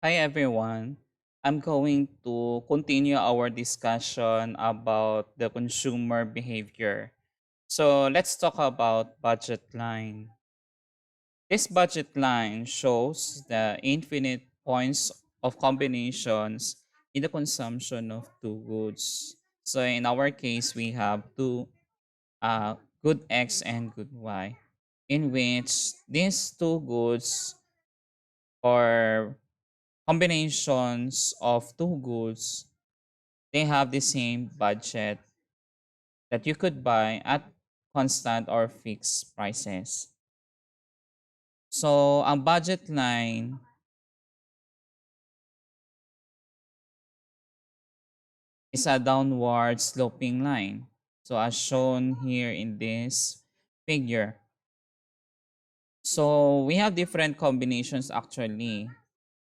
Hi everyone. I'm going to continue our discussion about the consumer behavior. So let's talk about budget line. This budget line shows the infinite points of combinations in the consumption of two goods. So in our case, we have two good X and good Y, in which these two goods or combinations of two goods, they have the same budget that you could buy at constant or fixed prices. So, ang budget line is a downward sloping line. So, as shown here in this figure. So, we have different combinations actually.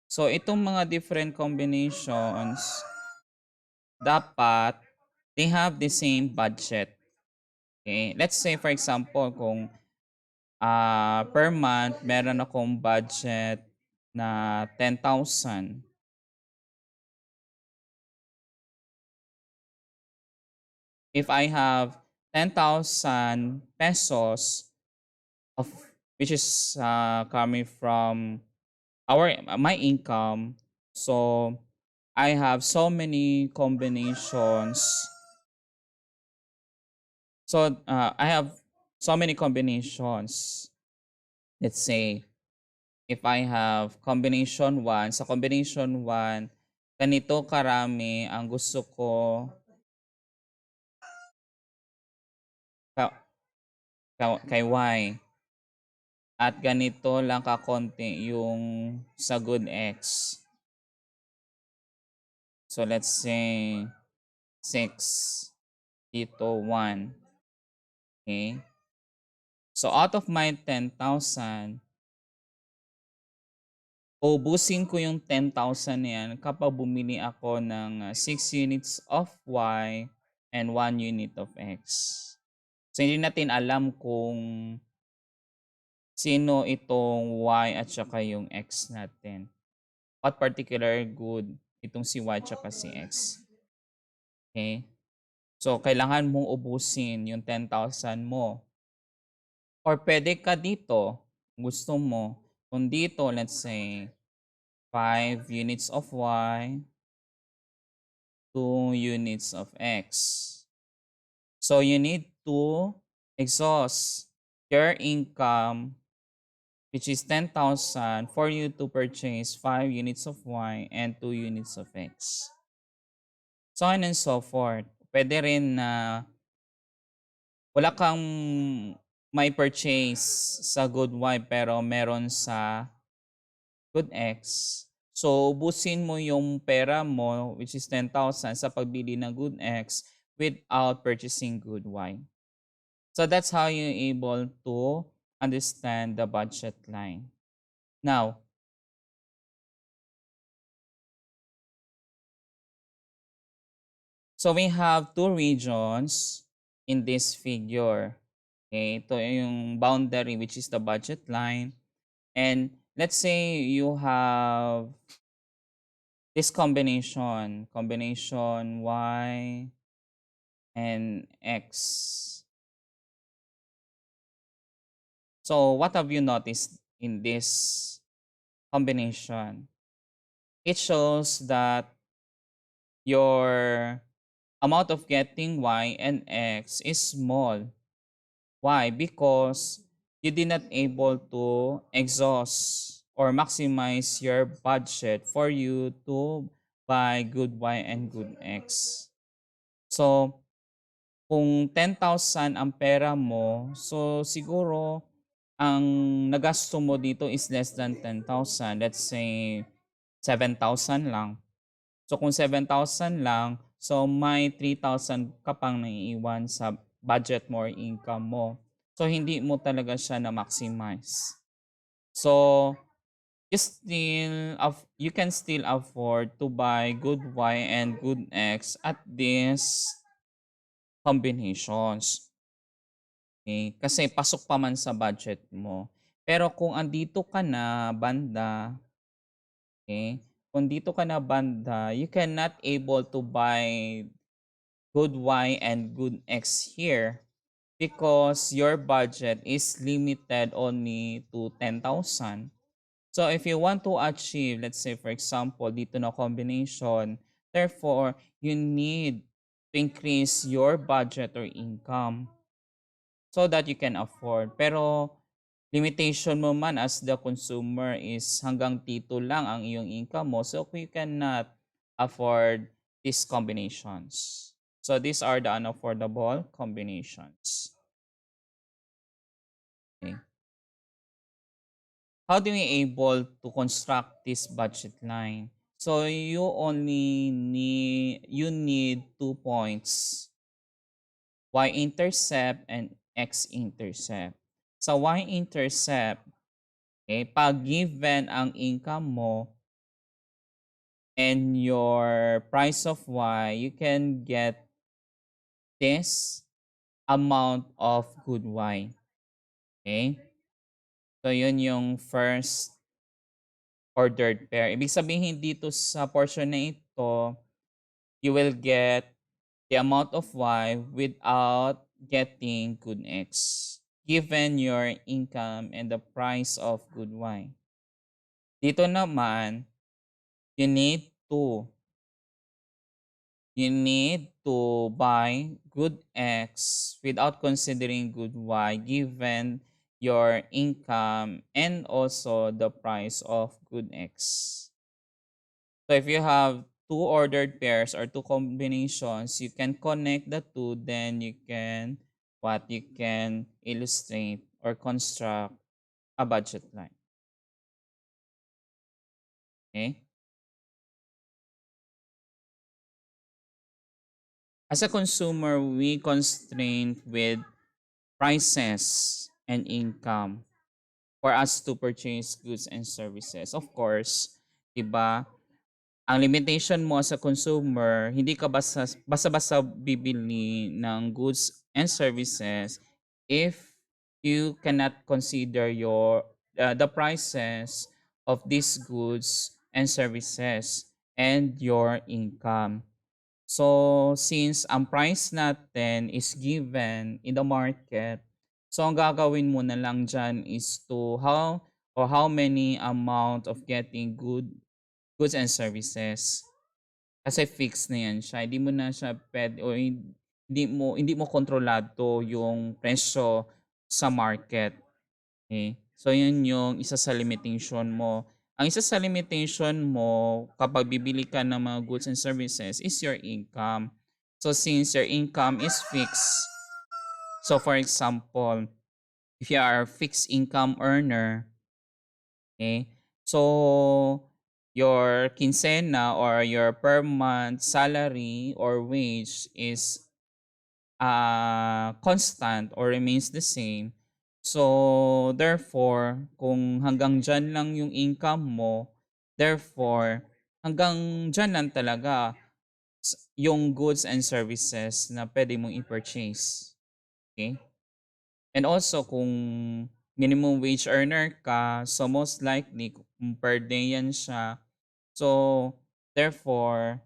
So, itong mga different combinations, dapat they have the same budget. Okay? Let's say for example, kung per month, meron akong budget na 10,000. If I have 10,000 pesos of which is coming from my income, so I have so many combinations. So I have so many combinations. Let's say if I have combination 1, sa combination 1, ganito karami ang gusto ko ka, kay Y. At ganito lang kakonti yung sa good X. So let's say 6 dito 1. Okay? So out of my 10,000, ubusin ko yung 10,000 na yan kapag bumili ako ng 6 units of Y and 1 unit of X. So hindi natin alam kung sino itong Y at saka yung X natin. What particular good itong si Y at saka si X. Okay? So kailangan mong ubusin yung 10,000 mo. Or pwede ka dito, gusto mo, kung dito, let's say, 5 units of Y, 2 units of X. So you need to exhaust your income, which is 10,000, for you to purchase 5 units of Y and 2 units of X. So on and so forth. Pwede rin na wala kang may purchase sa good Y pero meron sa good X. So, ubusin mo yung pera mo, which is 10,000 sa pagbili ng good X without purchasing good Y. So, that's how you're able to understand the budget line. Now, so we have two regions in this figure. Okay, ito yung boundary which is the budget line. And let's say you have this combination Y and X. So what have you noticed in this combination? It shows that your amount of getting Y and X is small. Why? Because you did not able to exhaust or maximize your budget for you to buy good Y and good X. So, kung 10,000 ang pera mo, so siguro ang nagasto mo dito is less than 10,000. Let's say 7,000 lang. So kung 7,000 lang, so may 3,000 ka pang naiiwan sa budget mo or income mo. So hindi mo talaga siya na-maximize. So you can still afford to buy good Y and good X at these combinations. Okay? Kasi pasok pa man sa budget mo. Pero kung andito ka na banda, okay, kung dito ka na banda, you cannot able to buy good Y and good X here because your budget is limited only to 10,000. So if you want to achieve, let's say for example, dito na combination, therefore, you need to increase your budget or income so that you can afford. Pero limitation mo man as the consumer is hanggang tito lang ang iyong income mo, so you cannot afford these combinations. So these are the unaffordable combinations. Okay. How do we able to construct this budget line? So you need 2 points, y-intercept and x-intercept. Sa y-intercept, okay, pag given ang income mo and your price of y, you can get this amount of good y. Okay? So yun yung first ordered pair. Ibig sabihin dito sa portion na ito, you will get the amount of y without getting good x given your income and the price of good y. Dito naman, you need to buy good x without considering good y given your income and also the price of good x. So if you have two ordered pairs or two combinations, you can connect the two, then you can illustrate or construct a budget line. Okay? As a consumer, we constrained with prices and income for us to purchase goods and services. Of course, 'di ba? Ang limitation mo sa consumer, hindi ka basta-basta bibili ng goods and services if you cannot consider the prices of these goods and services and your income. So since ang price natin is given in the market, so ang gagawin mo na lang dyan is to how many amount of getting goods and services. Kasi fixed na yan siya. Hindi mo na siya pwede o hindi mo kontrolado yung presyo sa market. Okay? So yun yung isa sa limitation mo. Ang isa sa limitation mo kapag bibili ka ng mga goods and services is your income. So since your income is fixed, so for example, if you are a fixed income earner, okay, so your quincena or your per month salary or wage is constant or remains the same. So, therefore, kung hanggang dyan lang yung income mo, therefore, hanggang dyan lang talaga yung goods and services na pwede mong i-purchase. Okay? And also, kung minimum wage earner ka, so most likely, kung per day yan siya, so, therefore,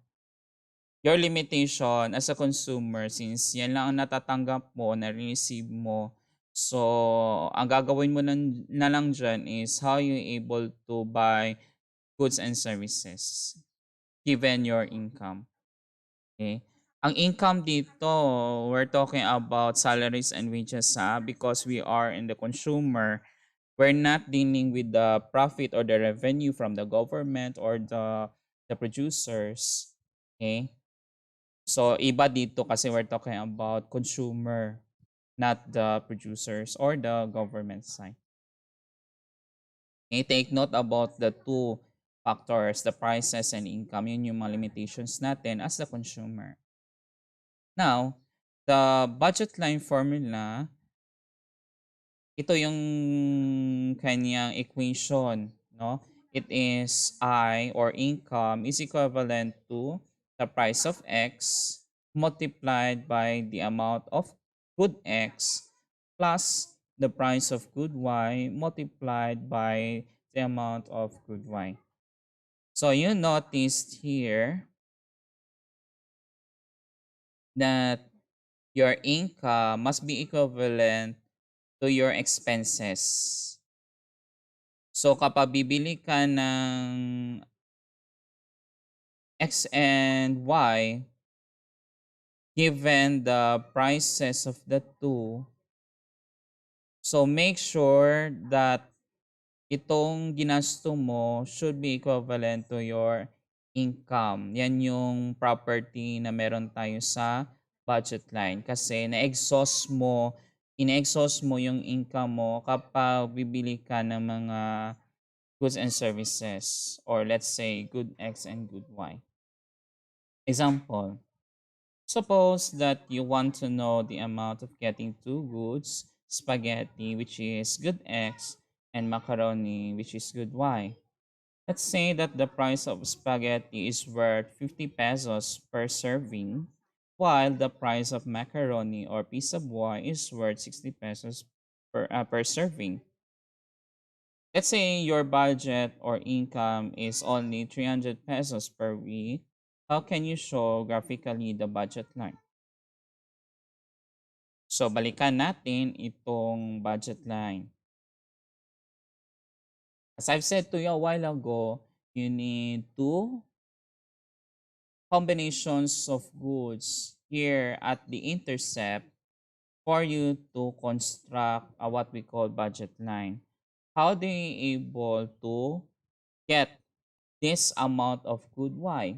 your limitation as a consumer, since yan lang ang natatanggap mo, na-receive mo, so ang gagawin mo na lang dyan is how you able to buy goods and services given your income. Okay? Ang income dito, we're talking about salaries and wages because we are in the consumer. We're not dealing with the profit or the revenue from the government or the producers. Okay? So, iba dito kasi we're talking about consumer, not the producers or the government side. Okay, take note about the two factors, the prices and income. Yun yung mga limitations natin as the consumer. Now, the budget line formula, ito yung kanyang equation, no? It is I or income is equivalent to the price of X multiplied by the amount of good X plus the price of good Y multiplied by the amount of good Y. So you noticed here that your income must be equivalent to your expenses. So kapag bibili ka ng X and Y, given the prices of the two, so make sure that itong ginasto mo should be equivalent to your income. Yan yung property na meron tayo sa budget line. Kasi ina-exhaust mo yung income mo kapag bibili ka ng mga goods and services, or let's say good X and good Y. Example, suppose that you want to know the amount of getting two goods, spaghetti, which is good X, and macaroni, which is good Y. Let's say that the price of spaghetti is worth 50 pesos per serving, while the price of macaroni or piece of Y is worth 60 pesos per serving. Let's say your budget or income is only 300 pesos per week. How can you show graphically the budget line? So, balikan natin itong budget line. As I've said to you a while ago, you need two combinations of goods here at the intercept for you to construct what we call budget line. How do you able to get this amount of good Y?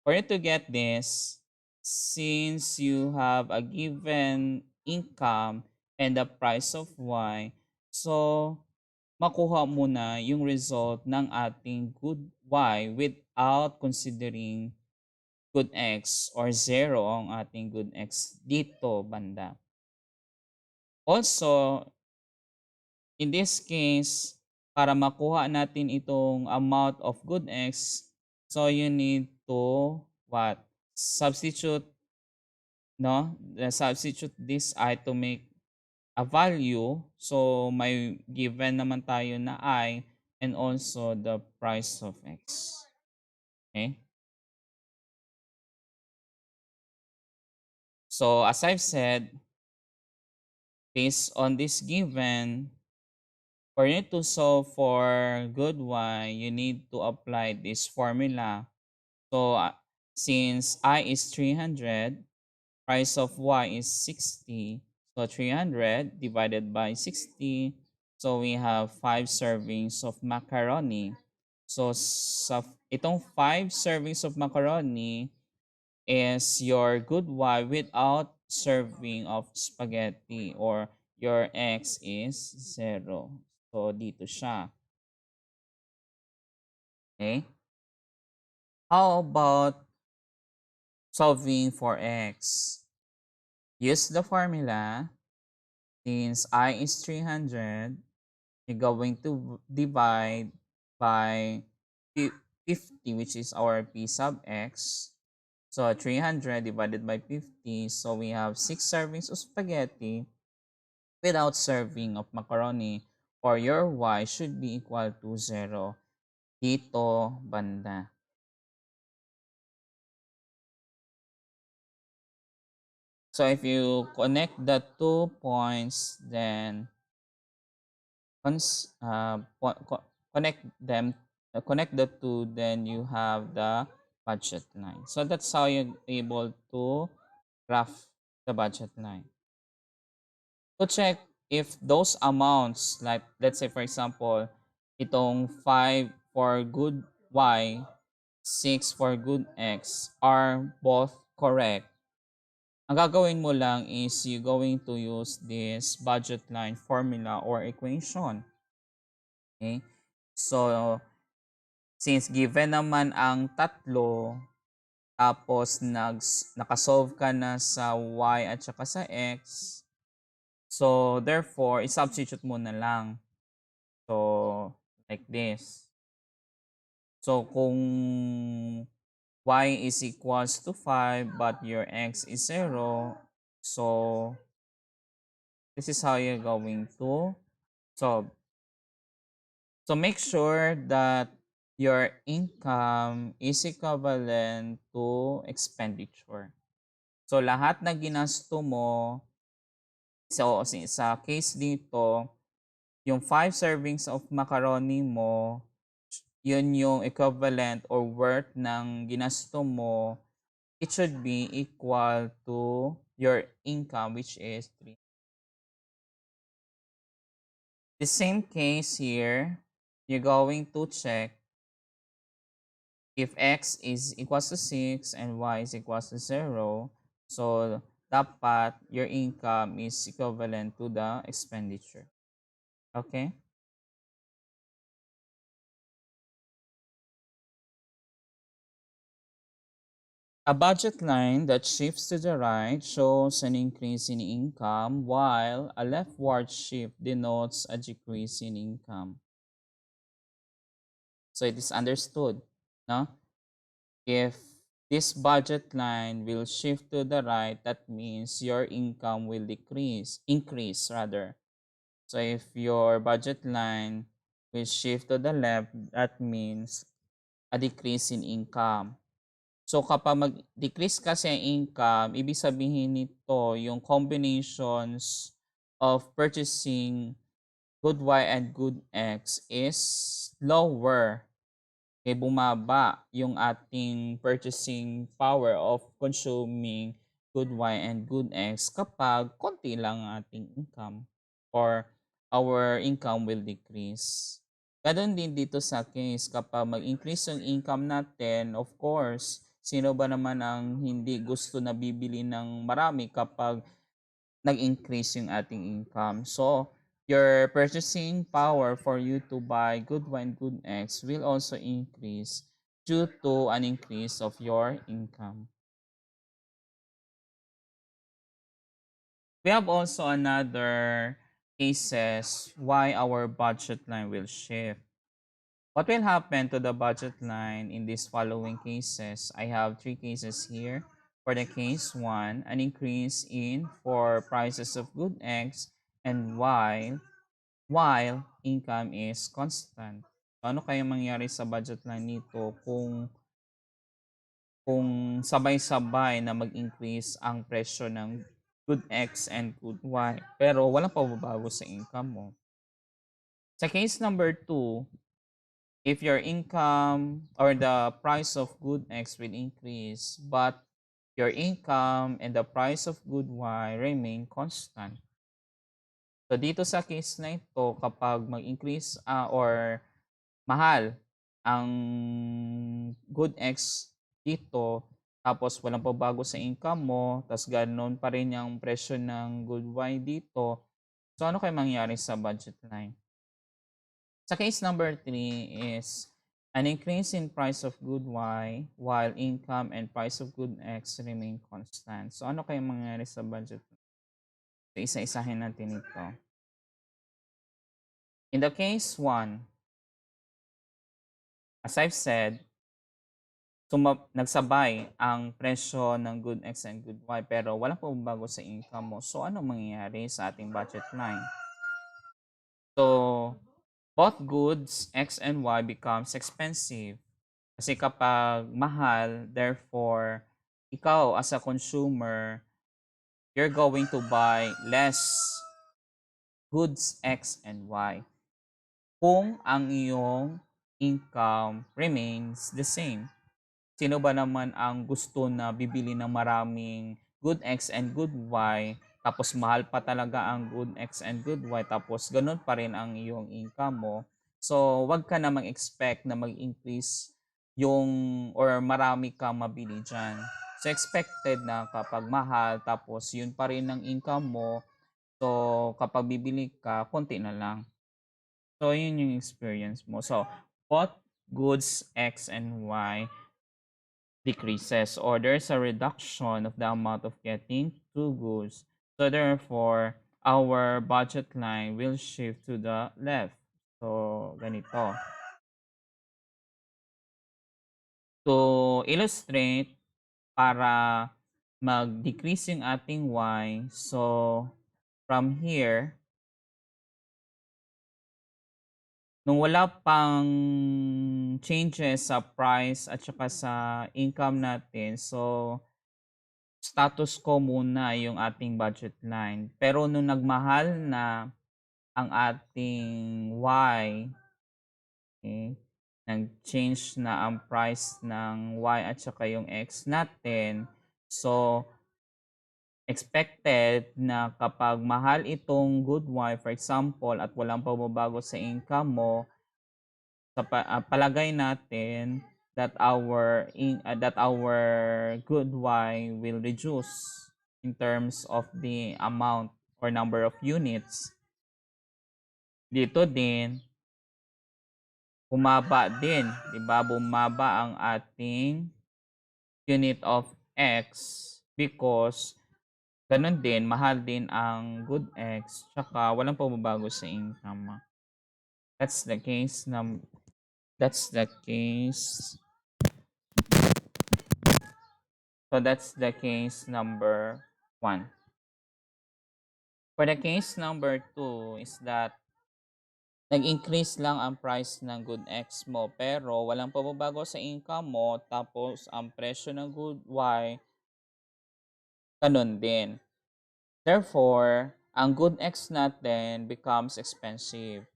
For you to get this, since you have a given income and the price of Y, so makuha mo na yung result ng ating good Y without considering good X or zero ang ating good X dito banda. Also, in this case, para makuha natin itong amount of good X, so you need to what? Substitute, no? Substitute this I to make a value. So may given naman tayo na I and also the price of X. Okay? So as I've said, based on this given, for you to solve for good Y, you need to apply this formula. So since I is 300, price of Y is 60. So 300 divided by 60. So we have 5 servings of macaroni. So sa itong 5 servings of macaroni is your good Y without serving of spaghetti, or your X is 0. So dito siya. Okay? How about solving for X? Use the formula. Since I is 300, you're going to divide by 50, which is our P sub X. So 300 divided by 50, so we have 6 servings of spaghetti without serving of macaroni, or your Y should be equal to 0 dito banda. So if you connect the 2 points, then connect them, connect the two, then you have the budget line. So that's how you're able to graph the budget line. To check if those amounts, like let's say for example, itong 5 for good Y, 6 for good X are both correct, ang gagawin mo lang is you going to use this budget line formula or equation. Okay? So, since given naman ang tatlo, tapos nakasolve ka na sa Y at saka sa X, so therefore, i-substitute mo na lang. So, like this. So, kung Y is equals to 5 but your X is 0, so this is how you're going to solve. So make sure that your income is equivalent to expenditure. So lahat na ginasto mo, so sa case dito, yung 5 servings of macaroni mo, yun yung equivalent or worth ng ginasto mo, it should be equal to your income, which is 3. The same case here, you're going to check if x is equals to 6 and y is equals to 0. So dapat your income is equivalent to the expenditure. Okay? A budget line that shifts to the right shows an increase in income, while a leftward shift denotes a decrease in income. So it is understood, no? If this budget line will shift to the right, that means your income will increase rather. So if your budget line will shift to the left, that means a decrease in income. So kapag mag-decrease kasi ang income, ibig sabihin nito yung combinations of purchasing good Y and good X is lower. Bumaba yung ating purchasing power of consuming good Y and good X kapag konti lang ang ating income or our income will decrease. Ganon din dito sa case kapag mag-increase yung income natin, of course, sino ba naman ang hindi gusto na bibili ng marami kapag nag-increase yung ating income. So, your purchasing power for you to buy good Y and good X will also increase due to an increase of your income. We have also another cases why our budget line will shift. What will happen to the budget line in these following cases? I have 3 cases here. For the case 1, an increase in for prices of good X and while income is constant. So, ano kaya mangyari sa budget line nito kung sabay-sabay na mag-increase ang presyo ng good X and good Y pero walang pagbabago sa income mo? Sa case number 2, if your income or the price of good X will increase but your income and the price of good Y remain constant. So dito sa case na ito, kapag mag-increase or mahal ang good X dito, tapos walang pagbago sa income mo, tapos ganoon pa rin yung presyo ng good Y dito, so ano kayo mangyari sa budget line? Sa case number 3 is an increase in price of good Y while income and price of good X remain constant. So ano kayo mangyari sa budget line? So isa-isahin natin ito. In the case 1, as I've said, nagsabay ang presyo ng good X and good Y pero walang pagbabago sa income mo. So, ano mangyayari sa ating budget line? So, both goods X and Y becomes expensive. Kasi kapag mahal, therefore, ikaw as a consumer, you're going to buy less goods X and Y kung ang iyong income remains the same. Sino ba naman ang gusto na bibili ng maraming good X and good Y tapos mahal pa talaga ang good X and good Y tapos ganun pa rin ang iyong income mo. So, wag ka na mag-expect na mag-increase yung or marami kang mabili dyan. So, expected na kapag mahal tapos yun pa rin ang income mo, so kapag bibili ka, konti na lang. So, yun yung experience mo. So, both goods X and Y decreases or there's a reduction of the amount of getting two goods. So therefore, our budget line will shift to the left. So ganito. To illustrate, para mag-decrease yung ating Y, so from here, nung wala pang changes sa price at saka sa income natin. So, status quo muna yung ating budget line. Pero nung nagmahal na ang ating Y, okay, nag-change na ang price ng Y at saka yung X natin. So, expected na kapag mahal itong good Y, for example, at walang pagbabago sa income mo, palagay natin that our good Y will reduce in terms of the amount or number of units. Dito din, bumaba din, 'di ba? Bumaba ang ating unit of X because ganun din, mahal din ang good X, tsaka walang pagbabago sa income. That's the case that's the case So that's the case number 1. For the case number 2 is that nag-increase lang ang price ng good X mo pero walang pagbabago sa income mo tapos ang presyo ng good Y ganun din. Therefore, ang good X natin becomes expensive.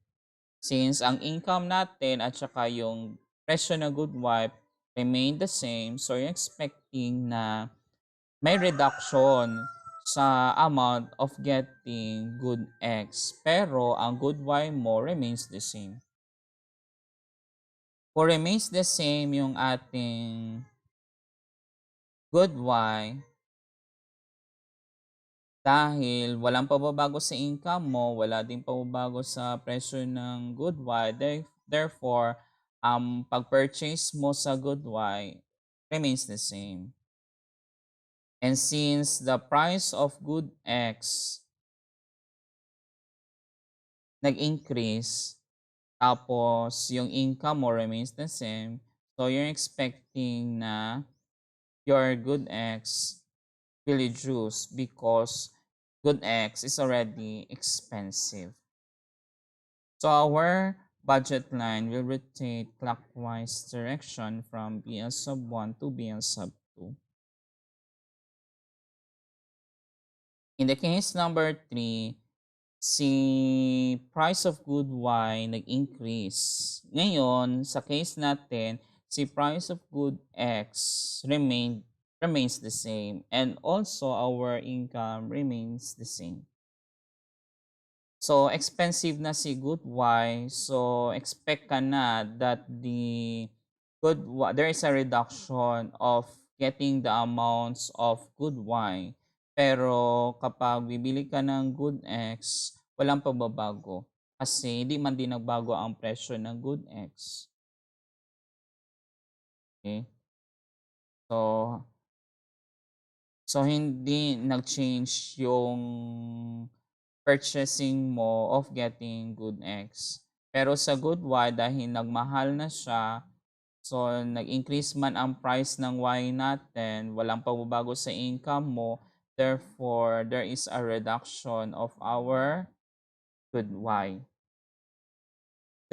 Since ang income natin at saka yung presyo ng good Y remain the same, so you're expecting na may reduction sa amount of getting good X. Pero ang good Y mo remains the same. Kung remains the same yung ating good Y, dahil walang pababago sa income mo, wala din pababago sa presyo ng good Y, therefore, ang pag-purchase mo sa good Y remains the same. And since the price of good X nag-increase, tapos yung income mo remains the same, so you're expecting na your good X will reduce because good X is already expensive. So our budget line will rotate clockwise direction from BL sub 1 to BL sub 2. In the case number 3, si price of good Y nag-increase. Ngayon, sa case natin, si price of good X remains the same and also our income remains the same. So, expensive na si good Y. So, expect ka na that there is a reduction of getting the amounts of good Y. Pero kapag bibili ka ng good X, walang pagbabago. Kasi hindi man din nagbago ang presyo ng good X. Okay? So, hindi nag-change yung purchasing mo of getting good X. Pero sa good Y, dahil nagmahal na siya, so nag-increase man ang price ng Y natin, walang pagbabago sa income mo, therefore, there is a reduction of our good Y.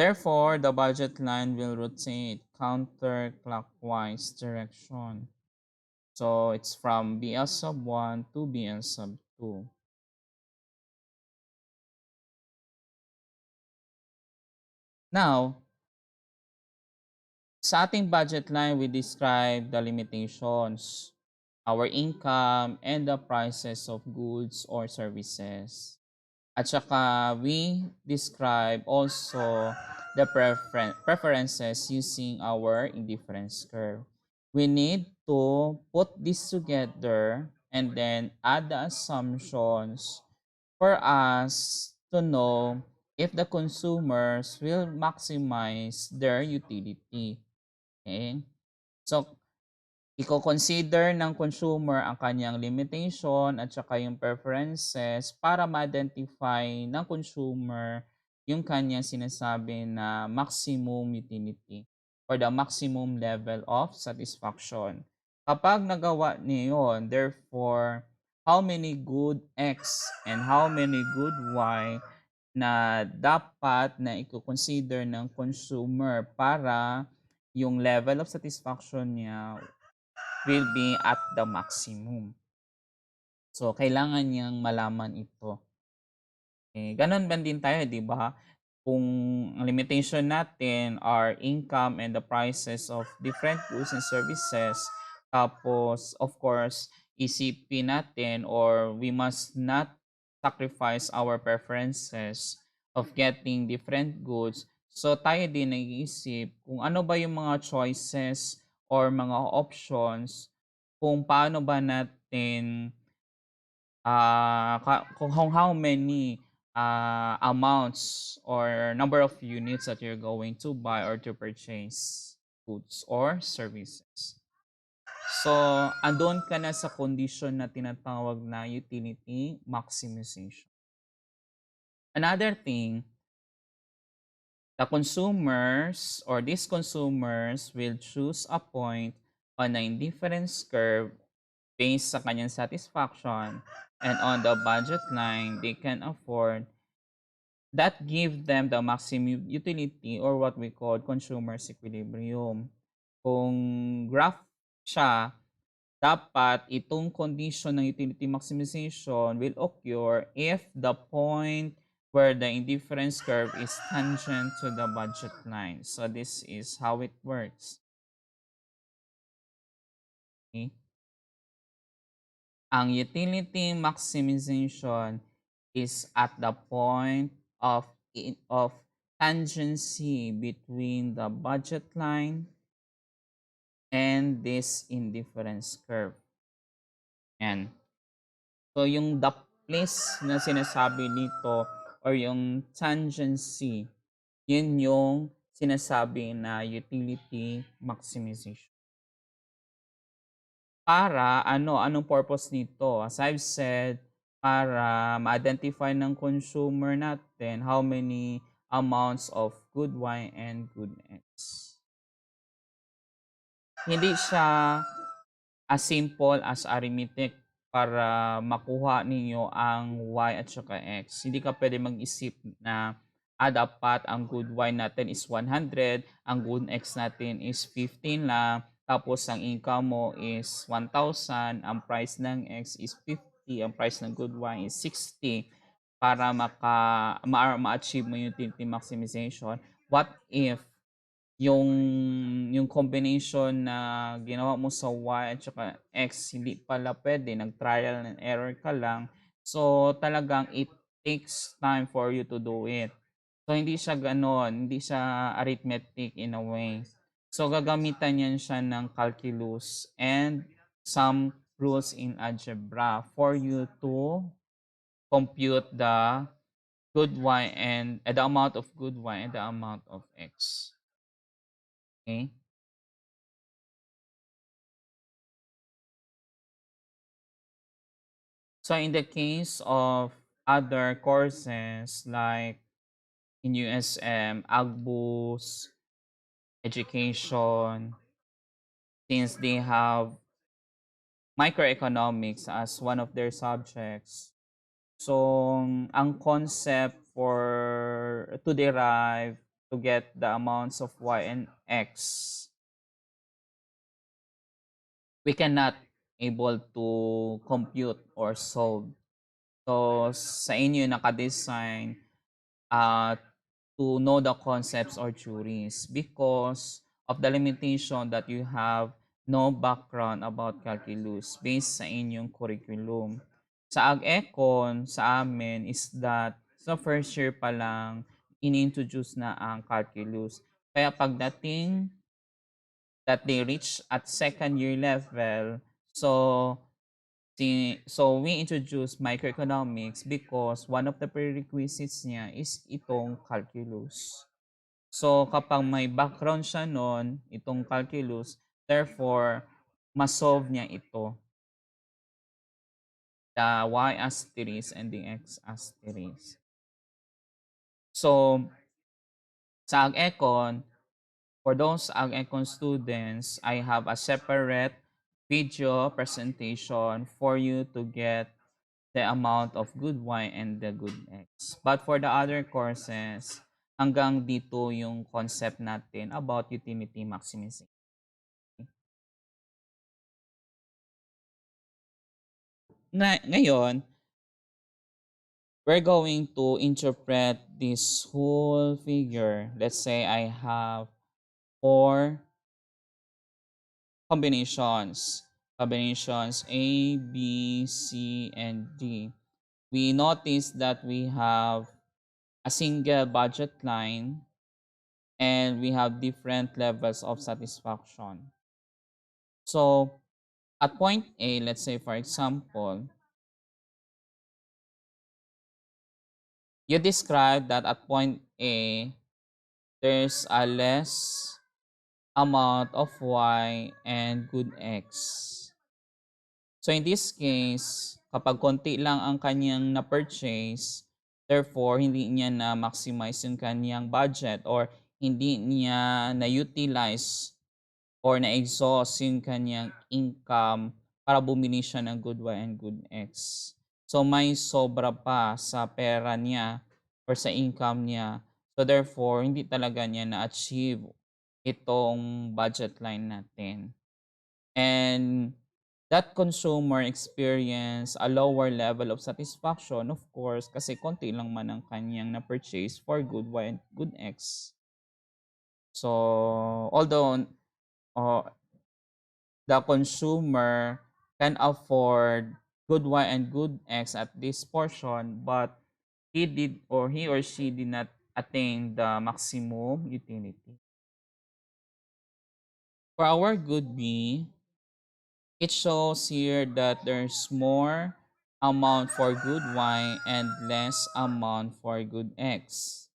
Therefore, the budget line will rotate counterclockwise direction. So, it's from BL sub 1 to BL sub 2. Now, sa ating budget line, we describe the limitations, our income, and the prices of goods or services. At saka, we describe also the preferences using our indifference curve. We need to put this together and then add the assumptions for us to know if the consumers will maximize their utility. Okay? So, i-consider ng consumer ang kanyang limitation at saka yung preferences para ma-identify ng consumer yung kanyang sinasabi na maximum utility or the maximum level of satisfaction. Kapag nagawa niyo yun, therefore, how many good X and how many good Y na dapat na i-consider ng consumer para yung level of satisfaction niya will be at the maximum. So, kailangan niyang malaman ito. Eh, gano'n man din tayo, 'di ba? Kung ang limitation natin are income and the prices of different goods and services, tapos of course, isipin natin or we must not sacrifice our preferences of getting different goods. So tayo din nag-iisip kung ano ba yung mga choices or mga options kung paano ba natin kung how many amounts or number of units that you're going to buy or to purchase goods or services. So, andun ka na sa condition na tinatawag na utility maximization. Another thing, the consumers or these consumers will choose a point on the indifference curve based sa kanyang satisfaction and on the budget line they can afford that give them the maximum utility or what we call consumer's equilibrium. Kung graph siya, dapat itong condition ng utility maximization will occur if the point where the indifference curve is tangent to the budget line. So this is how it works. Okay? Ang utility maximization is at the point of of tangency between the budget line and this indifference curve. Yan. So yung the place na sinasabi dito or yung tangency, yun yung sinasabi na utility maximization. Para ano, anong purpose nito? As I've said, para ma-identify ng consumer natin how many amounts of good Y and good X. Hindi siya as simple as arithmetic para makuha ninyo ang Y at saka X. Hindi ka pwede mag-isip na dapat ang good Y natin is 100, ang good X natin is 15 lang, tapos ang income mo is 1,000, ang price ng X is 50, ang price ng good Y is 60 para ma-achieve mo yung utility maximization. What if yung combination na ginawa mo sa Y at saka X hindi pala pwede, nag-trial and error ka lang. So, talagang it takes time for you to do it. So, hindi siya gano'n, hindi siya arithmetic in a way. So, gagamitan yan siya ng calculus and some rules in algebra for you to compute the good Y and the amount of good Y and the amount of X. Okay? So in the case of other courses like in USM, Agbus, education, since they have microeconomics as one of their subjects. So ang concept for to derive to get the amounts of Y and X, we cannot able to compute or solve. So sa inyo naka-design uh, to know the concepts or theories because of the limitation that you have no background about calculus based sa inyong curriculum. Sa ag-econ, sa amin is that sa first year pa lang, inintroduce na ang calculus. Kaya pagdating that they reach at second year level, so so we introduce microeconomics because one of the prerequisites niya is itong calculus. So kapag may background siya noon, itong calculus, therefore, masolve niya ito. The y asterisk and the x asterisk. So, sa ag-econ, for those ag-econ students, I have a separate video presentation for you to get the amount of good Y and the good X. But for the other courses, Hanggang dito yung concept natin about utility maximization. Ngayon, we're going to interpret this whole figure. Let's say I have four combinations. Combinations A, B, C, and D. We notice that we have a single budget line and we have different levels of satisfaction. So at point A, let's say for example, you describe that at point A, there's a less amount of Y and good X. So in this case, kapag konti lang ang kanyang na-purchase, therefore hindi niya na-maximize yung kanyang budget or hindi niya na-utilize or na-exhaust yung kanyang income para bumili siya ng good Y and good X. So may sobra pa sa pera niya or sa income niya. So therefore, hindi talaga niya na-achieve itong budget line natin. And that consumer experience a lower level of satisfaction, of course, kasi konti lang man ang kanyang na-purchase for good Y and good X. So, although uh, the consumer can afford good Y and good X at this portion, but he or she did not attain the maximum utility. For our good B, it shows here that there's more amount for good Y and less amount for good X.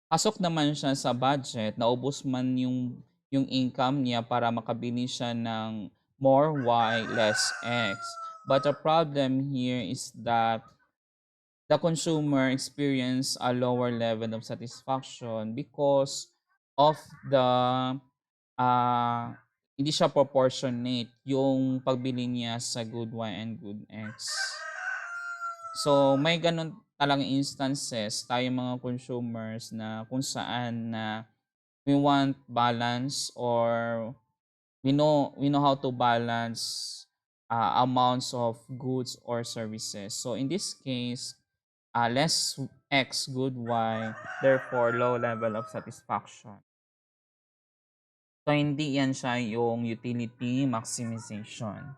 Pasok naman siya sa budget, naubos man yung income niya para makabili siya ng more Y, less X. But the problem here is that the consumer experience a lower level of satisfaction because of the uh, hindi siya proportionate yung pagbili niya sa good Y and good X. So, may ganun talagang instances tayo mga consumers na kung saan na we want balance or we know how to balance amounts of goods or services. So, in this case, less X good Y, therefore low level of satisfaction. So, hindi yan siya yung utility maximization.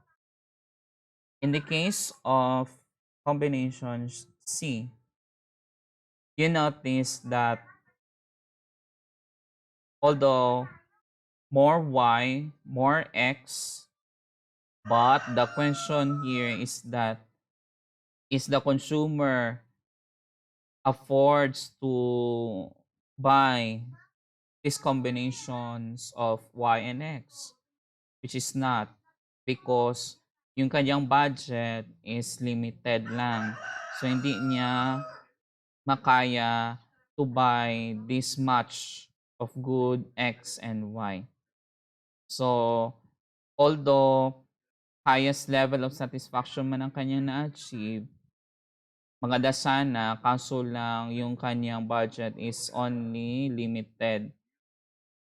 In the case of combination C, you notice that although more Y, more X, but the question here is that is the consumer affords to buy these combinations of Y and X, which is not because yung kanyang budget is limited lang. So hindi niya makaya to buy this much of good X and Y. So although highest level of satisfaction man ang kanyang na-achieve, maganda sana kaso lang yung kanyang budget is only limited.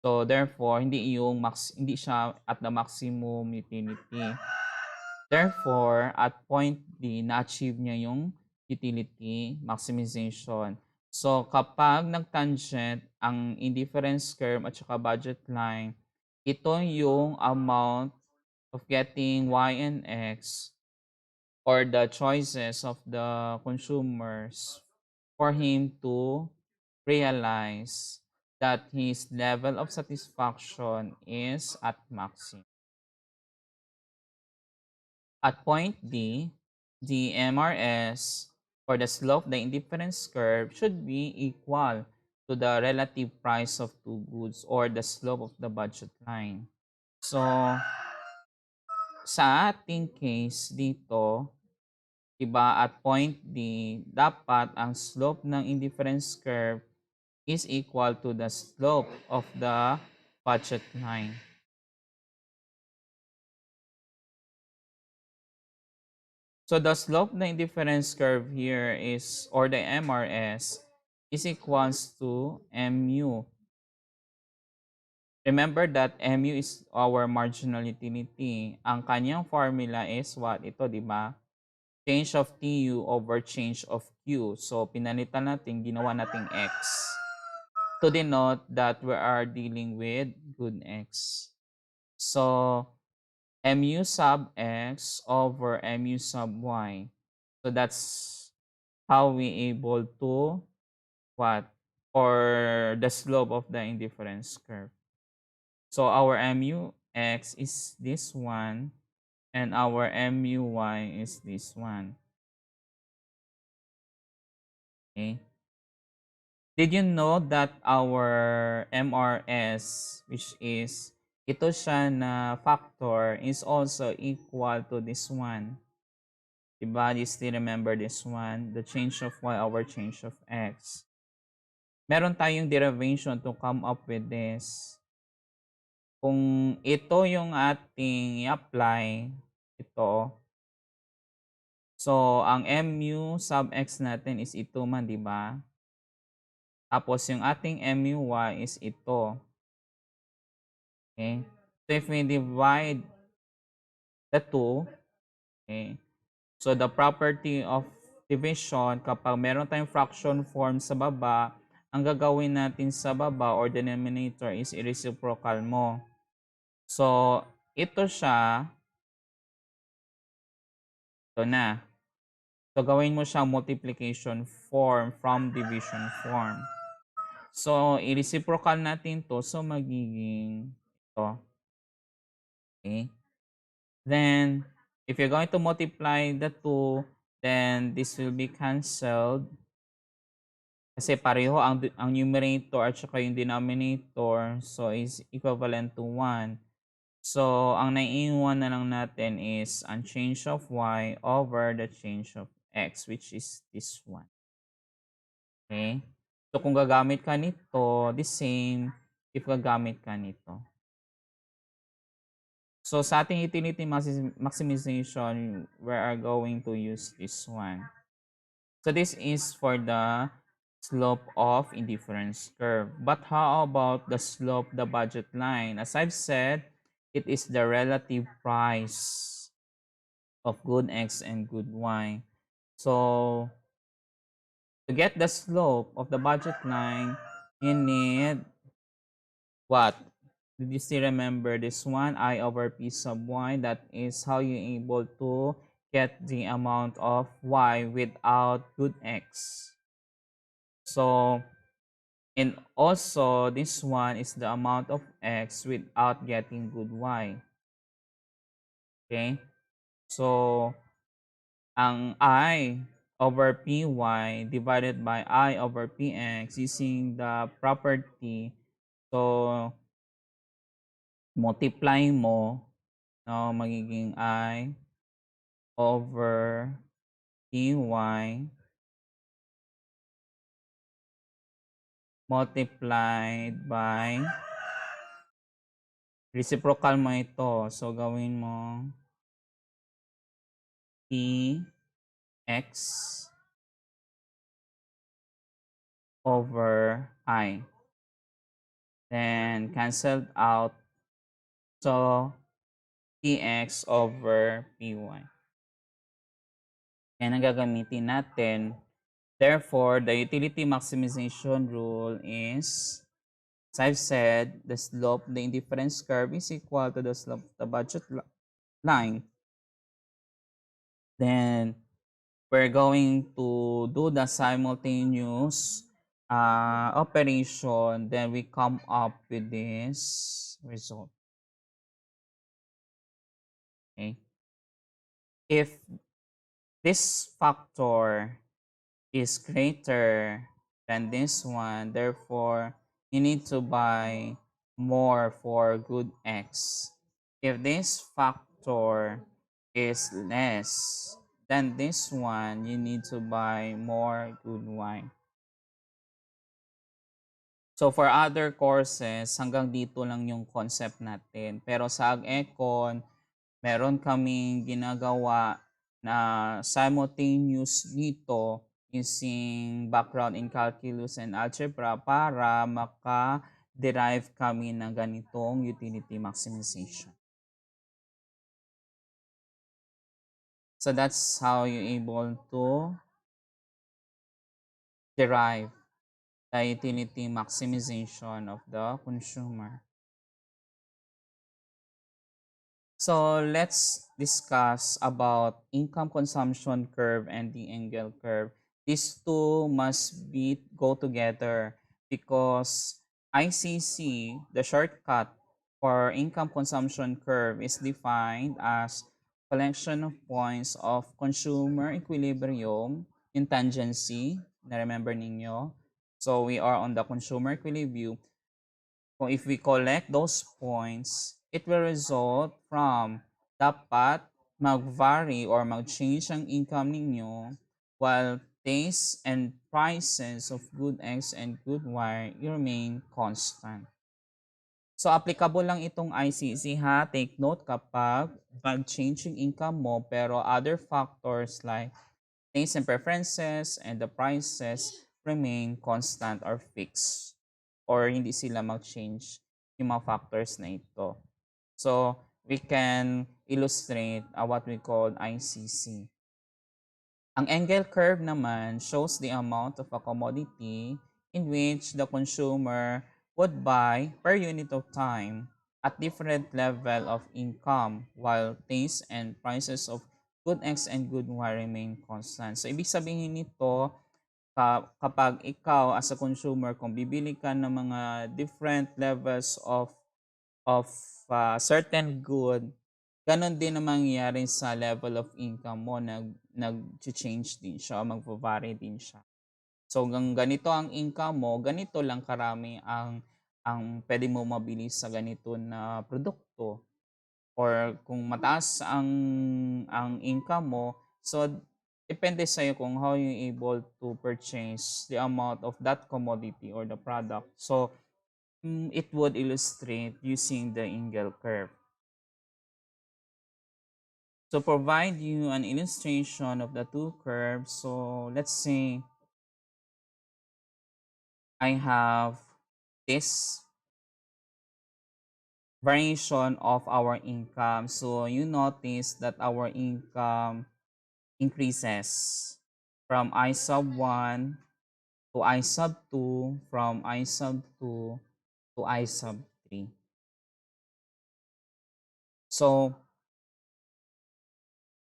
So therefore, hindi siya at the maximum utility. Therefore, at point D, na-achieve niya yung utility maximization. So kapag nag-tangent ang indifference curve at saka budget line, ito yung amount of getting Y and X or the choices of the consumers for him to realize that his level of satisfaction is at maximum. At point D, the MRS or the slope of the indifference curve should be equal to the relative price of two goods or the slope of the budget line. So, sa ating case dito, diba, at point D, dapat ang slope ng indifference curve is equal to the slope of the budget line. So the slope na indifference curve here is, or the MRS, is equals to mu. Remember that mu is our marginal utility. Ang kanyang formula is what? Ito, di ba? Change of TU over change of Q. So, pinalitan natin, ginawa nating X to denote that we are dealing with good X. So, mu sub X over mu sub Y. So, that's how we able to what? Or the slope of the indifference curve. So, our mu X is this one and our mu Y is this one. Okay. Did you know that our MRS, which is ito siya na factor, is also equal to this one? Diba? You still remember this one? The change of Y over change of X. Meron tayong derivation to come up with this. Kung ito yung ating i-apply, ito, so ang mu sub X natin is ito man, di ba? Tapos yung ating MUY is ito. Okay? So if we divide the two, okay, so the property of division, kapag meron tayong fraction form sa baba, ang gagawin natin sa baba or denominator is i-reciprocal mo. So, ito siya, ito na. So, gawin mo siyang multiplication form from division form. So, i-reciprocal natin to, so magiging ito. Okay? Then, if you're going to multiply the 2, then this will be cancelled. Kasi pareho ang numerator at saka yung denominator. So, is equivalent to 1. So, ang naiiwan na lang natin is ang change of y over the change of x, which is this one. Okay? So, kung gagamit ka nito, the same if gagamit ka nito. So, sa ating utility maximization, we are going to use this one. So, this is for the slope of indifference curve. But how about the slope, the budget line? As I've said, it is the relative price of good X and good Y. So, to get the slope of the budget line, you need what? Did you still remember this one? I over P sub Y. That is how you able to get the amount of Y without good X. So, and also this one is the amount of X without getting good Y. Okay? So, ang I over Py divided by I over Px using the property. So, multiply mo, no, magiging I over Py multiplied by reciprocal mo ito. So, gawin mo Px over I. Then, canceled out. So, Px over Py. Yan ang gagamitin natin. Therefore, the utility maximization rule is, as I've said, the slope of the indifference curve is equal to the slope of the budget line. Then, we're going to do the simultaneous operation. Then, we come up with this result. Okay. If this factor is greater than this one, therefore you need to buy more for good X. If this factor is less than this one, you need to buy more good Y. So for other courses, hanggang dito lang yung concept natin. Pero sa Ag-Econ, meron kaming ginagawa na simultaneous nito using background in calculus and algebra para maka-derive kami ng ganitong utility maximization. So that's how you're able to derive the utility maximization of the consumer. So let's discuss about income consumption curve and the Engle curve. These two must go together because ICC, the shortcut for income consumption curve, is defined as collection of points of consumer equilibrium in tangency. Na remember ninyo? So we are on the consumer equilibrium. Kung if we collect those points, it will result from dapat mag-vary or mag-change ang income ninyo while taste and prices of good X and good Y remain constant. So, applicable lang itong ICC ha. Take note kapag mag-change yung income mo pero other factors like tastes and preferences and the prices remain constant or fixed or hindi sila mag-change yung mga factors na ito. So, we can illustrate what we call ICC. Ang Engle curve naman shows the amount of a commodity in which the consumer would buy per unit of time at different level of income while taste and prices of good X and good Y remain constant. So, ibig sabihin nito, kapag ikaw as a consumer, kung bibili ka ng mga different levels of certain good, ganon din ang mangyayari sa level of income mo, nag-change din siya, magva-vary din siya. So, hanggang ganito ang income mo, ganito lang karami ang pwede mo mabili sa ganito na produkto. Or kung mataas ang income mo, so depende sa iyo kung how you able to purchase the amount of that commodity or the product. So, it would illustrate using the Engle curve. To provide you an illustration of the two curves, so let's say I have this variation of our income. So you notice that our income increases from I sub 1 to I sub 2, from I sub 2 to I sub 3. So,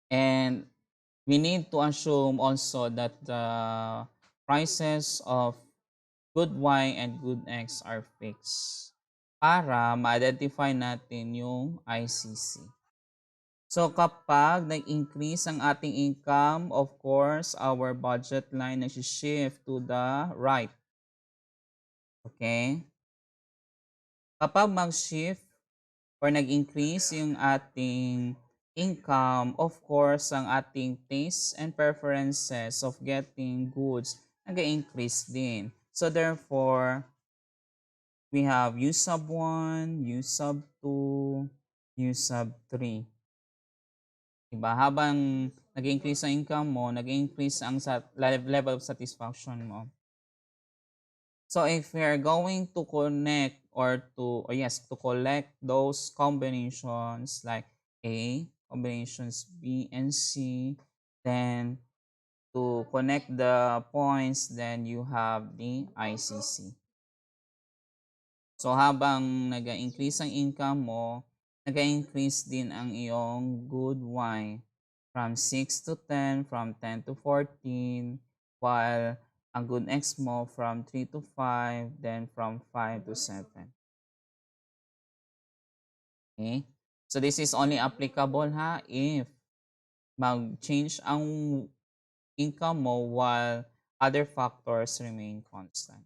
and we need to assume also that the prices of good Y and good X are fixed para ma-identify natin yung ICC. So kapag nag-increase ang ating income, of course, our budget line nag-shift to the right. Okay? Kapag mag-shift or nag-increase yung ating income, of course, ang ating taste and preferences of getting goods nag-increase din. So therefore, we have U sub 1, U sub 2, U sub 3. Diba? Habang nag-increase ang income mo, nag-increase ang level of satisfaction mo. So if we are going to connect to collect those combinations like A, combinations B and C, then to connect the points, then you have the ICC. So habang nag-increase ang income mo, nag-increase din ang iyong good Y from 6 to 10, from 10 to 14, while ang good X mo from 3 to 5, then from 5 to 7. Okay? So this is only applicable ha if mag-change ang income mo while other factors remain constant.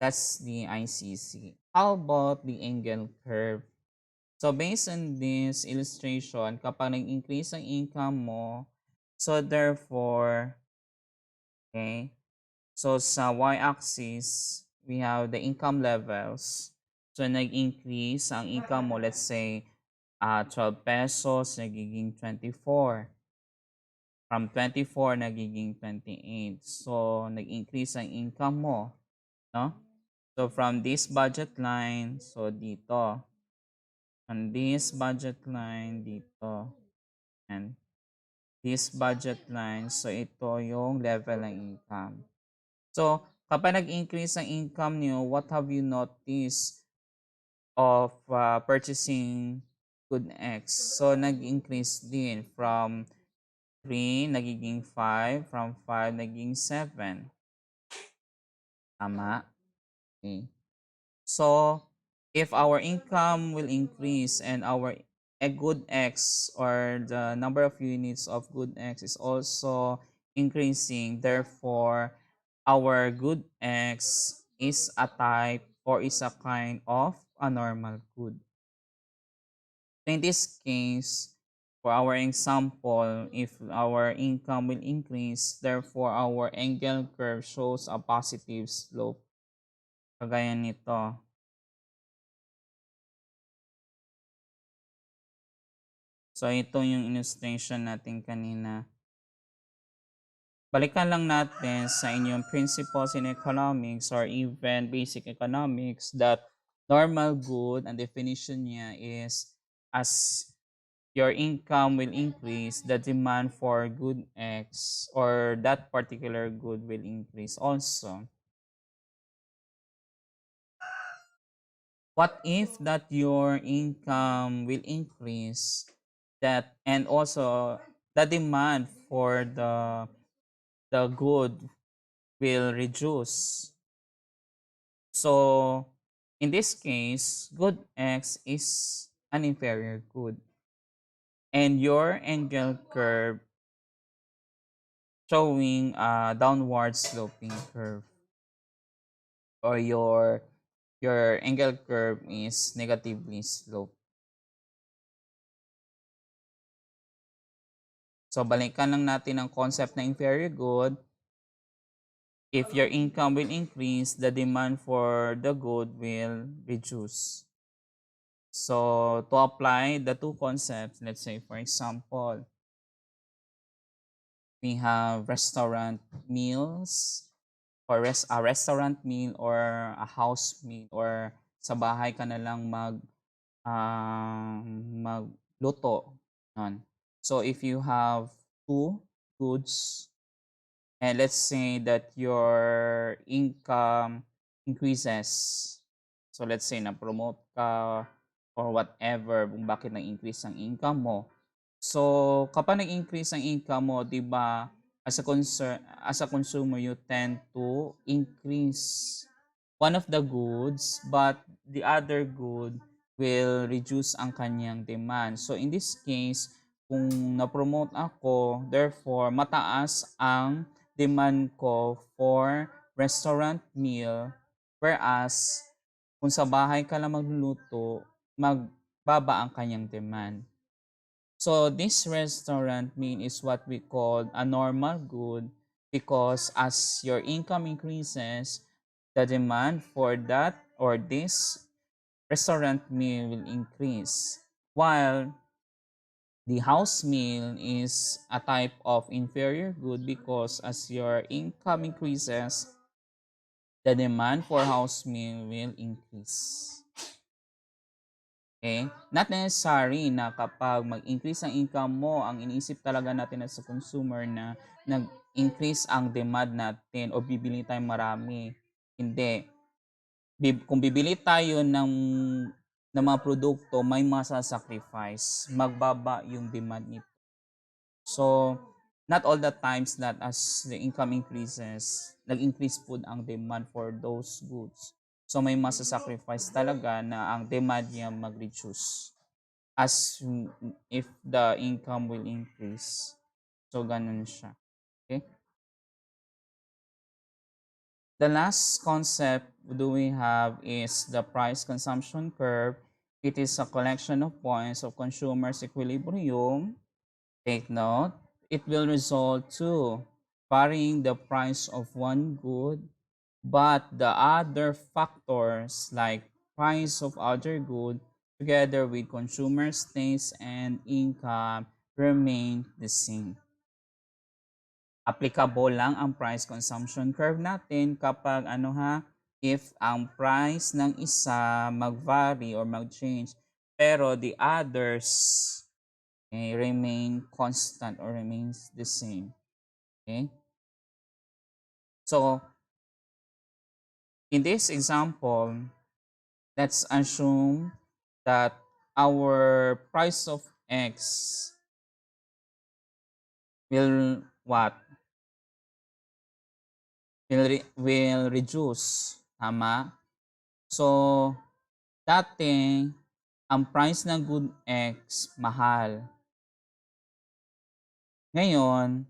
That's the ICC. How about the Engle curve? So based on this illustration, kapag nag-increase ang income mo, so therefore, okay, so sa y-axis, we have the income levels. So nag-increase ang income mo, let's say, 12 pesos nagiging 24. From 24 nagiging 28. So, nag-increase ang income mo, no? So, from this budget line, so dito. On this budget line, dito. And this budget line, so ito yung level ng income. So, kapag nag-increase ang income niyo, what have you noticed of purchasing good X? So, nag-increase din from 3 nagiging 5, from 5 naging 7. Tama? Okay. So, if our income will increase and our good X or the number of units of good X is also increasing, therefore, our good X is a type or is a kind of a normal good. In this case, for our example, if our income will increase, therefore our Engle curve shows a positive slope. Kagaya nito. So ito yung illustration natin kanina. Balikan lang natin sa inyong principles in economics or even basic economics that normal good, ang definition niya is as your income will increase, the demand for good X or that particular good will increase also. What if that your income will increase that and also the demand for the good will reduce? So in this case, good X is an inferior good. And your angle curve showing a downward sloping curve, or your angle curve is negatively sloped. So balikan lang natin ang concept na inferior good. If your income will increase, the demand for the good will reduce. So to apply the two concepts, let's say for example, we have restaurant meals or a restaurant meal or a house meal or sa bahay ka na lang magluto. Yun. So if you have two goods and let's say that your income increases. So let's say na-promote ka or whatever kung bakit nag-increase ang income mo. So kapag nag-increase ang income mo, 'di ba, as a consumer you tend to increase one of the goods but the other good will reduce ang kanyang demand. So in this case, kung na-promote ako, therefore mataas ang demand ko for restaurant meal, whereas kung sa bahay ka lang magluluto, magbaba ang kanyang demand. So this restaurant meal is what we call a normal good because as your income increases, the demand for that or this restaurant meal will increase. While the house meal is a type of inferior good because as your income increases, the demand for house meal will increase. Okay? Not necessary na kapag mag-increase ang income mo, ang iniisip talaga natin as a consumer na nag-increase ang demand natin o bibili tayong marami. Hindi. Kung bibili tayo ng mga produkto, may masa-sacrifice. Magbaba yung demand nito. So, not all the times that as the income increases, nag-increase po ang demand for those goods. So, may masa-sacrifice talaga na ang demand niya mag-reduce as if the income will increase. So, ganun siya. Okay? The last concept do we have is the price consumption curve. It is a collection of points of consumer's equilibrium. Take note, it will result to varying the price of one good, but the other factors like price of other good together with consumer stays and income remain the same. Applicable lang ang price consumption curve natin kapag ano ha, if ang price ng isa mag-vary or mag-change pero the others remain constant or remains the same. Okay? So, in this example, let's assume that our price of X will what? Will reduce. Tama? So, dati, ang price ng good X mahal. Ngayon,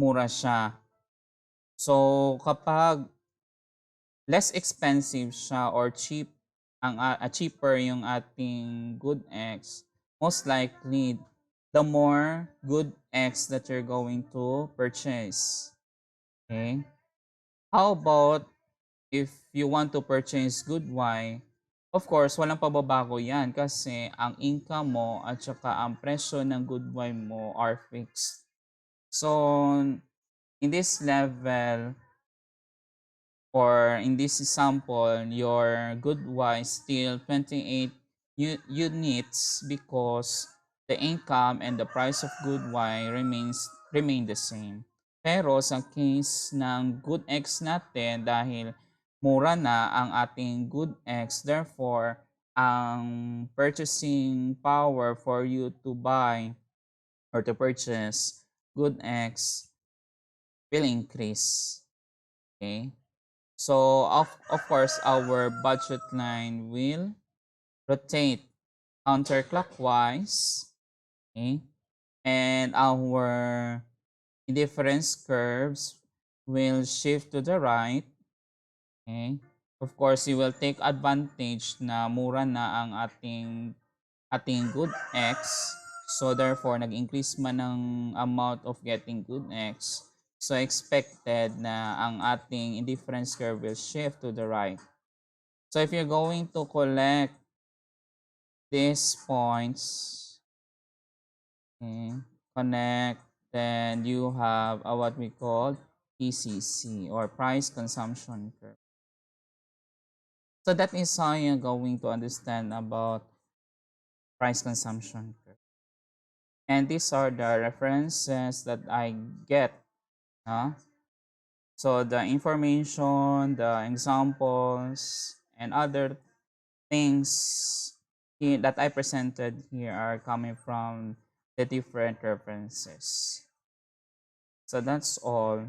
mura siya. So, kapag less expensive siya or cheaper yung ating good X, most likely the more good X that you're going to purchase. Okay? How about if you want to purchase good Y? Of course, walang pababago yan kasi ang income mo at saka ang presyo ng good Y mo are fixed. So, in this level, or in this example, your good Y still 28 units because the income and the price of good Y remain the same. Pero sa case ng good X natin, dahil mura na ang ating good X, therefore, ang purchasing power for you to buy or to purchase good X will increase. Okay? So, of course, our budget line will rotate counterclockwise, okay? And our difference curves will shift to the right, okay? Of course, you will take advantage na mura na ang ating good X. So, therefore, nag-increase man ng amount of getting good X. So, expected na ang ating indifference curve will shift to the right. So if you're going to collect these points, okay, connect, then you have what we call PCC or price consumption curve. So that is how you're going to understand about price consumption curve. And these are the references that I get. So the information, the examples, and other things that I presented here are coming from the different references. So that's all.